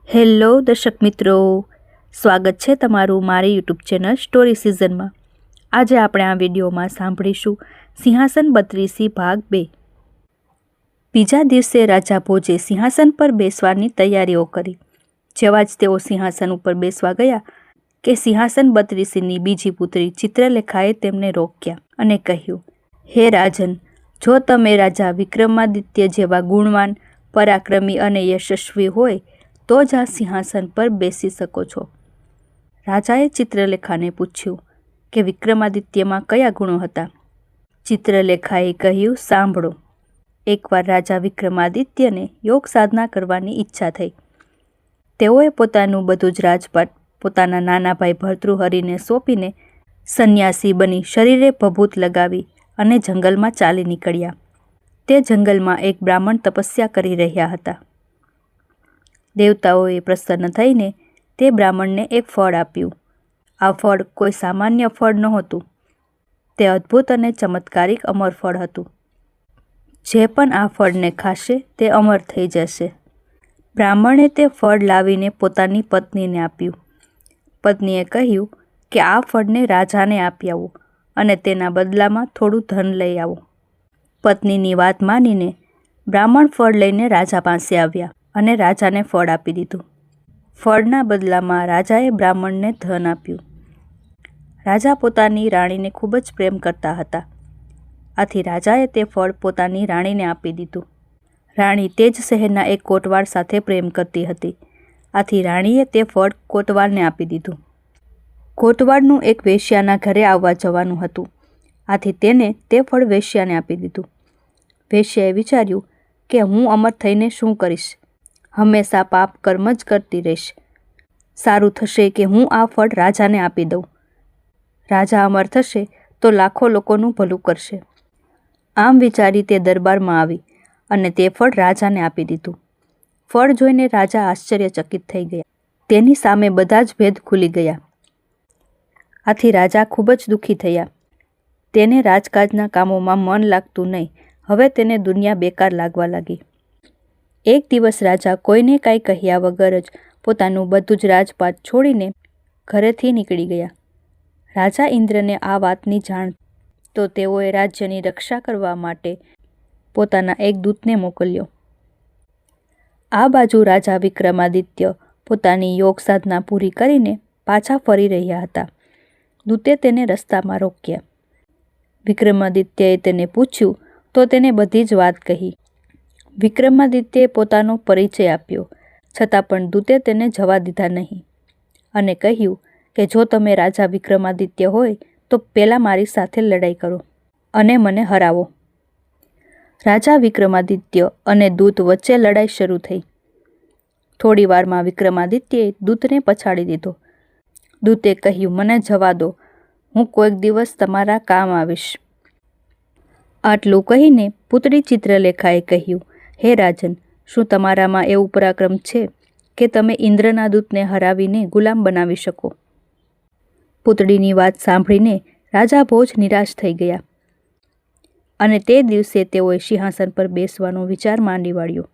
Hello દર્શક મિત્રો, સ્વાગત છે તમારું મારી યુટ્યુબ ચેનલ સ્ટોરી સિઝનમાં। આજે આપણે આ વિડીયોમાં સાંભળીશું સિંહાસન 32 ભાગ 2। બીજા દિવસે રાજા ભોજે સિંહાસન પર બેસવાની તૈયારીઓ કરી। જેવા જ તેઓ સિંહાસન ઉપર બેસવા ગયા કે સિંહાસન 32ની બીજી પુત્રી ચિત્રલેખાએ તેમને રોક્યા અને કહ્યું, હે રાજન, જો તમે રાજા વિક્રમાદિત્ય જેવા ગુણવાન, પરાક્રમી અને યશસ્વી હોય તો જ આ સિંહાસન પર બેસી શકો છો। રાજાએ ચિત્રલેખાને પૂછ્યું કે વિક્રમાદિત્યમાં કયા ગુણો હતા? ચિત્રલેખાએ કહ્યું, સાંભળો। એકવાર રાજા વિક્રમાદિત્યને યોગ સાધના કરવાની ઈચ્છા થઈ। તેઓએ પોતાનું બધું જ રાજપાટ પોતાના નાના ભાઈ ભર્તૃહરિને સોંપીને સંન્યાસી બની શરીરે ભભૂત લગાવી અને જંગલમાં ચાલી નીકળ્યા। તે જંગલમાં એક બ્રાહ્મણ તપસ્યા કરી રહ્યા હતા। દેવતાઓએ પ્રસન્ન થઈને તે બ્રાહ્મણને એક ફળ આપ્યું। આ ફળ કોઈ સામાન્ય ફળ નહોતું, તે અદ્ભુત અને ચમત્કારિક અમર ફળ હતું। જે પણ આ ફળને ખાશે તે અમર થઈ જશે। બ્રાહ્મણે તે ફળ લાવીને પોતાની પત્નીને આપ્યું। પત્નીએ કહ્યું કે આ ફળને રાજાને આપી આવો અને તેના બદલામાં થોડું ધન લઈ આવો। પત્નીની વાત માનીને બ્રાહ્મણ ફળ લઈને રાજા પાસે આવ્યા અને રાજાને ફળ આપી દીધું। ફળના બદલામાં રાજાએ બ્રાહ્મણને ધન આપ્યું। રાજા પોતાની રાણીને ખૂબ જ પ્રેમ કરતા હતા, આથી રાજાએ તે ફળ પોતાની રાણીને આપી દીધું। રાણી તે જ શહેરના એક કોટવાલ સાથે પ્રેમ કરતી હતી, આથી રાણીએ તે ફળ કોટવાલને આપી દીધું। કોટવાલનું એક વેશ્યાના ઘરે આવવા જવાનું હતું, આથી તેને તે ફળ વેશ્યાને આપી દીધું। વેશ્યાએ વિચાર્યું કે હું અમર થઈને શું કરીશ, હંમેશા પાપ કર્મ જ કરતી રહીશ। સારું થશે કે હું આ ફળ રાજાને આપી દઉં। રાજા અમર થશે તો લાખો લોકોનું ભલું કરશે। આમ વિચારી તે દરબારમાં આવી અને તે ફળ રાજાને આપી દીધું। ફળ જોઈને રાજા આશ્ચર્યચકિત થઈ ગયા। તેની સામે બધા જ ભેદ ખુલી ગયા। આથી રાજા ખૂબ જ દુઃખી થયા। તેને રાજકાજના કામોમાં મન લાગતું નહીં। હવે તેને દુનિયા બેકાર લાગવા લાગી। એક દિવસ રાજા કોઈને કાંઈ કહ્યા વગર જ પોતાનું બધું જ રાજપાટ છોડીને ઘરેથી નીકળી ગયા। રાજા ઇન્દ્રને આ વાતની જાણ તો તેઓએ રાજ્યની રક્ષા કરવા માટે પોતાના એક દૂતને મોકલ્યો। આ બાજુ રાજા વિક્રમાદિત્ય પોતાની યોગ સાધના પૂરી કરીને પાછા ફરી રહ્યા હતા। દૂતે તેને રસ્તામાં રોક્યા। વિક્રમાદિત્યએ તેને પૂછ્યું તો તેને બધી જ વાત કહી। વિક્રમાદિત્યએ પોતાનો પરિચય આપ્યો, છતાં પણ દૂતે તેને જવા દીધા નહીં અને કહ્યું કે જો તમે રાજા વિક્રમાદિત્ય હોય તો પહેલાં મારી સાથે લડાઈ કરો અને મને હરાવો। રાજા વિક્રમાદિત્ય અને દૂત વચ્ચે લડાઈ શરૂ થઈ। થોડી વારમાં વિક્રમાદિત્યએ દૂતને પછાડી દીધો। દૂતે કહ્યું, મને જવા દો, હું કોઈક દિવસ તમારા કામ આવીશ। આટલું કહીને પુત્રી ચિત્રલેખાએ કહ્યું, હે રાજન, શું તમારામાં એવું પરાક્રમ છે કે તમે ઇન્દ્રના દૂતને હરાવીને ગુલામ બનાવી શકો? પુતળીની વાત સાંભળીને રાજા ભોજ નિરાશ થઈ ગયા અને તે દિવસે તેઓએ સિંહાસન પર બેસવાનો વિચાર માંડી વાળ્યો।